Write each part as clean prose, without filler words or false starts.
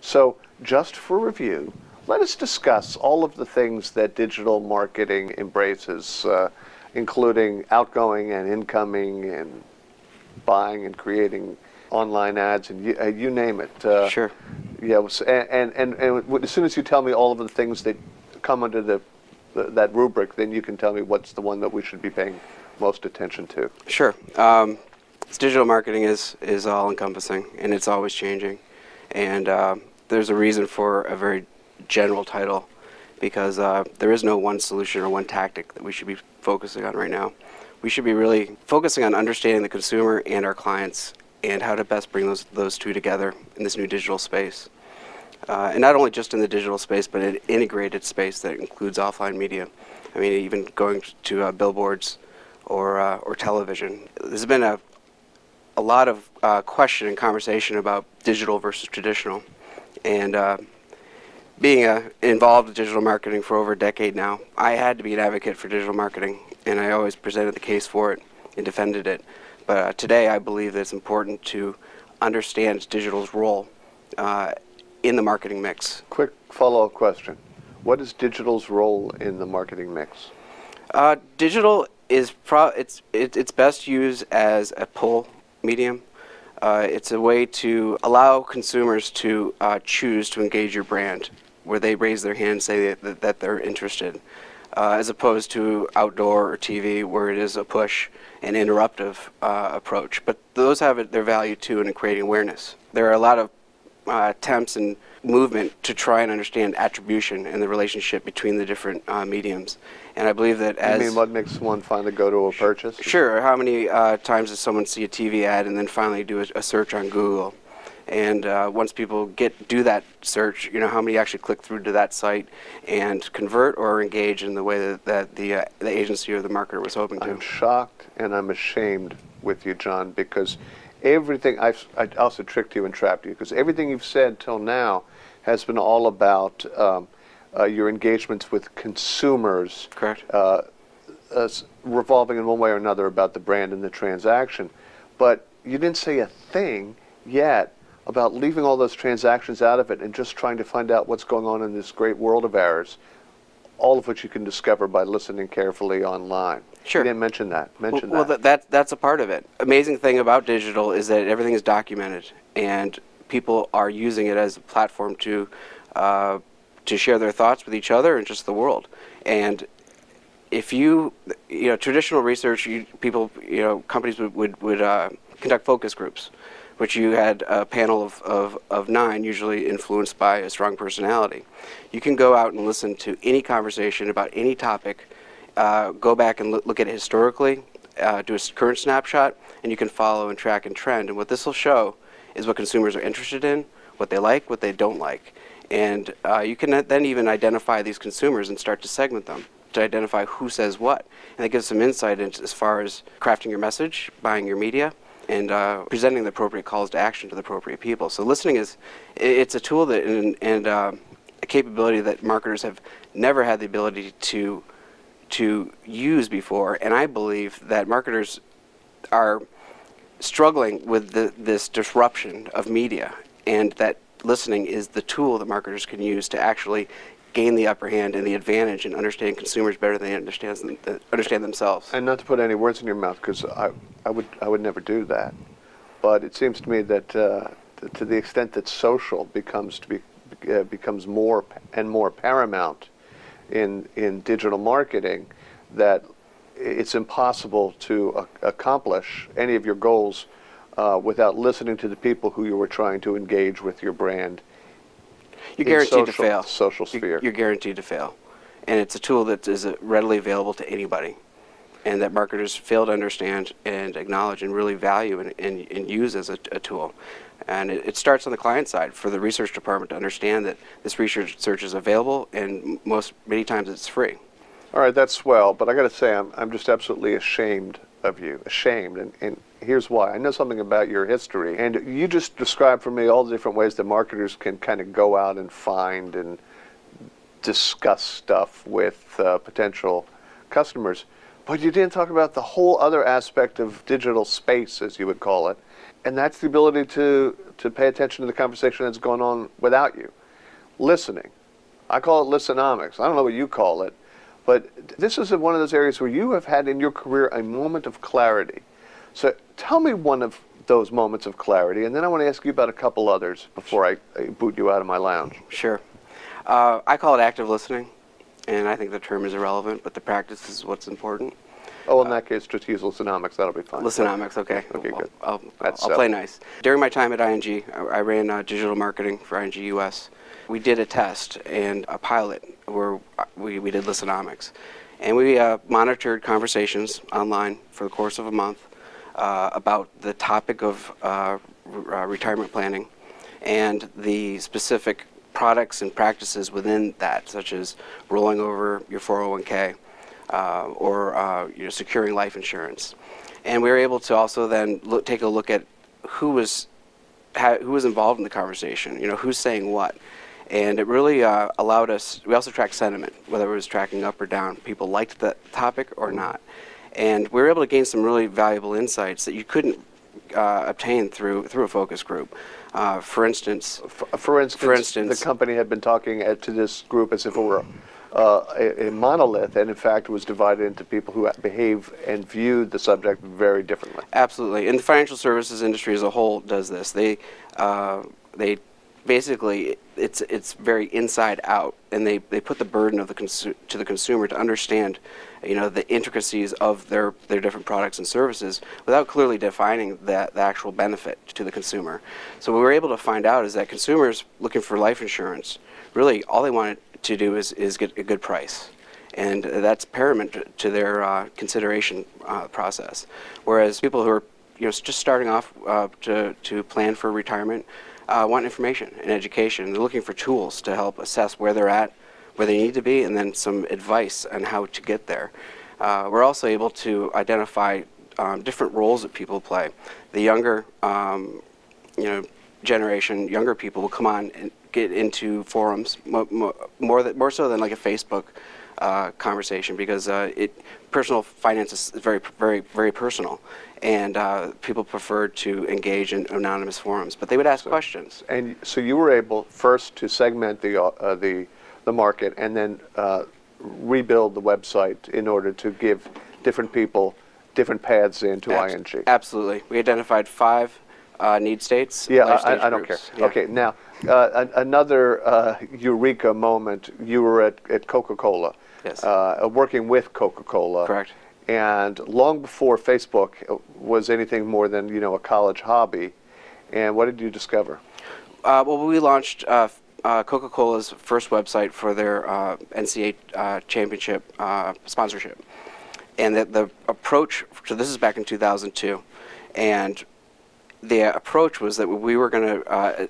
So just for review, let us discuss all of the things that digital marketing embraces, including outgoing and incoming and buying and creating online ads, and you name it. Sure. Yeah, and as soon as you tell me all of the things that come under that rubric, then you can tell me what's the one that we should be paying most attention to. Sure. Digital marketing is all-encompassing, and it's always changing. And there's a reason for a very general title, because there is no one solution or one tactic that we should be focusing on right now. We should be really focusing on understanding the consumer and our clients and how to best bring those two together in this new digital space. And not only just in the digital space, but an integrated space that includes offline media. I mean, even going to billboards or television. There's been a lot of question and conversation about digital versus traditional. And being involved in digital marketing for over a decade now, I had to be an advocate for digital marketing, and I always presented the case for it and defended it. But today I believe that it's important to understand digital's role in the marketing mix. Quick follow-up question. What is digital's role in the marketing mix? Digital is it's best used as a pull medium. It's a way to allow consumers to choose to engage your brand, where they raise their hand and say that they're interested, as opposed to outdoor or TV, where it is a push and interruptive approach. But those have their value too in creating awareness. There are a lot of attempts and movement to try and understand attribution and the relationship between the different mediums. And I believe that as... You mean what makes one finally go to a purchase? Sure. How many times does someone see a TV ad and then finally do a search on Google? And once people do that search, how many actually click through to that site and convert or engage in the way that the agency or the marketer was hoping to? I'm shocked and I'm ashamed with you, John, because everything I also tricked you and trapped you, because everything you've said till now has been all about your engagements with consumers. Correct. Revolving in one way or another about the brand and the transaction. But you didn't say a thing yet about leaving all those transactions out of it and just trying to find out what's going on in this great world of ours, all of which you can discover by listening carefully online. Sure. You didn't mention that. Well, that's a part of it. Amazing thing about digital is that everything is documented, and people are using it as a platform to share their thoughts with each other and just the world. And if traditional research, companies would conduct focus groups, which you had a panel of 9, usually influenced by a strong personality. You can go out and listen to any conversation about any topic, go back and look at it historically, do a current snapshot, and you can follow and track and trend. And what this will show is what consumers are interested in, what they like, what they don't like. And you can then even identify these consumers and start to segment them to identify who says what. And that gives some insight into as far as crafting your message, buying your media, and presenting the appropriate calls to action to the appropriate people. So listening it's a tool that and a capability that marketers have never had the ability to use before. And I believe that marketers are struggling with this disruption of media, and that listening is the tool that marketers can use to actually gain the upper hand and the advantage in understanding consumers better than they understand themselves. And not to put any words in your mouth, because I would never do that. But it seems to me that to the extent that social becomes more and more paramount in digital marketing, that it's impossible to accomplish any of your goals without listening to the people who you were trying to engage with your brand. You're guaranteed to fail. Social sphere. You're guaranteed to fail. And it's a tool that is readily available to anybody, and that marketers fail to understand and acknowledge and really value and use as a tool. And it starts on the client side for the research department to understand that this research is available, and many times it's free. All right, that's swell, but I got to say I'm just absolutely ashamed of you. Ashamed, and here's why. I know something about your history, and you just described for me all the different ways that marketers can kind of go out and find and discuss stuff with potential customers, but you didn't talk about the whole other aspect of digital space, as you would call it, and that's the ability to pay attention to the conversation that's going on without you. Listening. I call it listenomics. I don't know what you call it, but this is one of those areas where you have had in your career a moment of clarity. So tell me one of those moments of clarity, and then I want to ask you about a couple others before I boot you out of my lounge. Sure. I call it active listening, and I think the term is irrelevant, but the practice is what's important. Oh, in that case, just use listenomics. That'll be fine. Listenomics, okay. Okay, good. I'll That's play nice. During my time at ING, I ran digital marketing for ING US. We did a test and a pilot where we did listenomics. And we monitored conversations online for the course of a month about the topic of retirement planning and the specific products and practices within that, such as rolling over your 401k or securing life insurance. And we were able to also then take a look at who was involved in the conversation, who's saying what. And it really allowed us, we also tracked sentiment, whether it was tracking up or down. People liked the topic or not. And we were able to gain some really valuable insights that you couldn't obtain through a focus group. For instance, the company had been talking to this group as if it were a monolith, and in fact was divided into people who behave and viewed the subject very differently. Absolutely. And the financial services industry as a whole does this. They basically, it's very inside out, and they put the burden of to the consumer to understand, the intricacies of their different products and services without clearly defining the actual benefit to the consumer. So what we were able to find out is that consumers looking for life insurance, really all they wanted to do is get a good price. And that's paramount to their consideration process. Whereas people who are just starting off to plan for retirement want information and education. They're looking for tools to help assess where they're at, where they need to be, and then some advice on how to get there. We're also able to identify different roles that people play. The younger generation, younger people will come on and get into forums more so than like a Facebook conversation, because personal finance is very, very, very personal, and people prefer to engage in anonymous forums. But they would ask questions. And so you were able first to segment the market, and then rebuild the website in order to give different people different paths into ING. Absolutely. We identified 5 need states. Yeah, I don't care. Yeah. Okay, now another eureka moment. You were at Coca-Cola. Yes. Working with Coca-Cola. Correct. And long before Facebook was anything more than a college hobby. And what did you discover? Well, we launched Coca-Cola's first website for their NCAA championship sponsorship, and the approach. So this is back in 2002, and the approach was that we were going to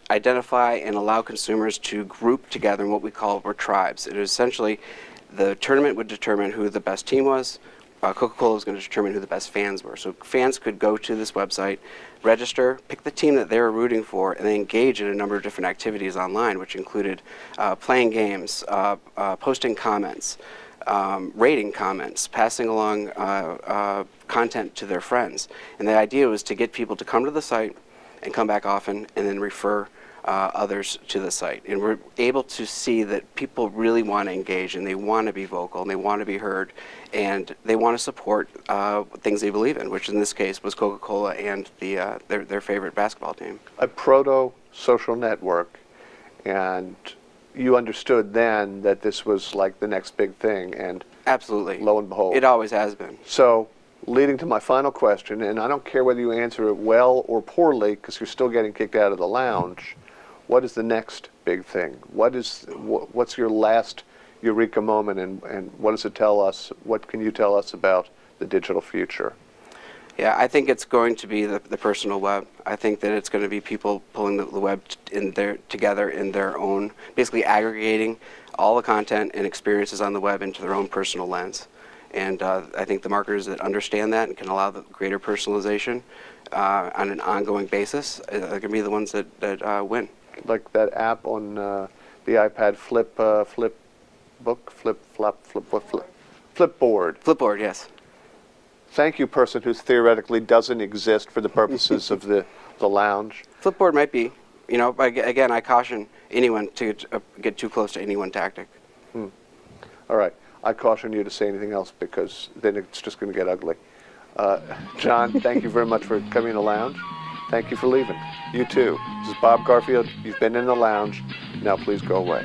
identify and allow consumers to group together in what we call were tribes. It was essentially the tournament would determine who the best team was. Coca-Cola was going to determine who the best fans were. So fans could go to this website, register, pick the team that they were rooting for, and then engage in a number of different activities online, which included playing games, posting comments, rating comments, passing along content to their friends. And the idea was to get people to come to the site and come back often, and then refer others to the site. And we're able to see that people really want to engage, and they want to be vocal, and they want to be heard, and they want to support things they believe in, which in this case was Coca-Cola and their favorite basketball team. A proto-social network, and you understood then that this was like the next big thing, and absolutely, lo and behold. It always has been. So, leading to my final question, and I don't care whether you answer it well or poorly, because you're still getting kicked out of the lounge. What is the next big thing? What's your last eureka moment, and what does it tell us? What can you tell us about the digital future? Yeah, I think it's going to be the personal web. I think that it's going to be people pulling the web together in their own, basically aggregating all the content and experiences on the web into their own personal lens. And I think the marketers that understand that and can allow the greater personalization on an ongoing basis are going to be the ones that win. Like that app on the iPad, Flipboard. Flipboard, yes. Thank you, person who theoretically doesn't exist for the purposes of the lounge. Flipboard might be. You know, again, I caution anyone to get too close to any one tactic. All right. I caution you to say anything else because then it's just going to get ugly. Jon, thank you very much for coming in the lounge. Thank you for leaving. You too. This is Bob Garfield. You've been in the lounge. Now please go away.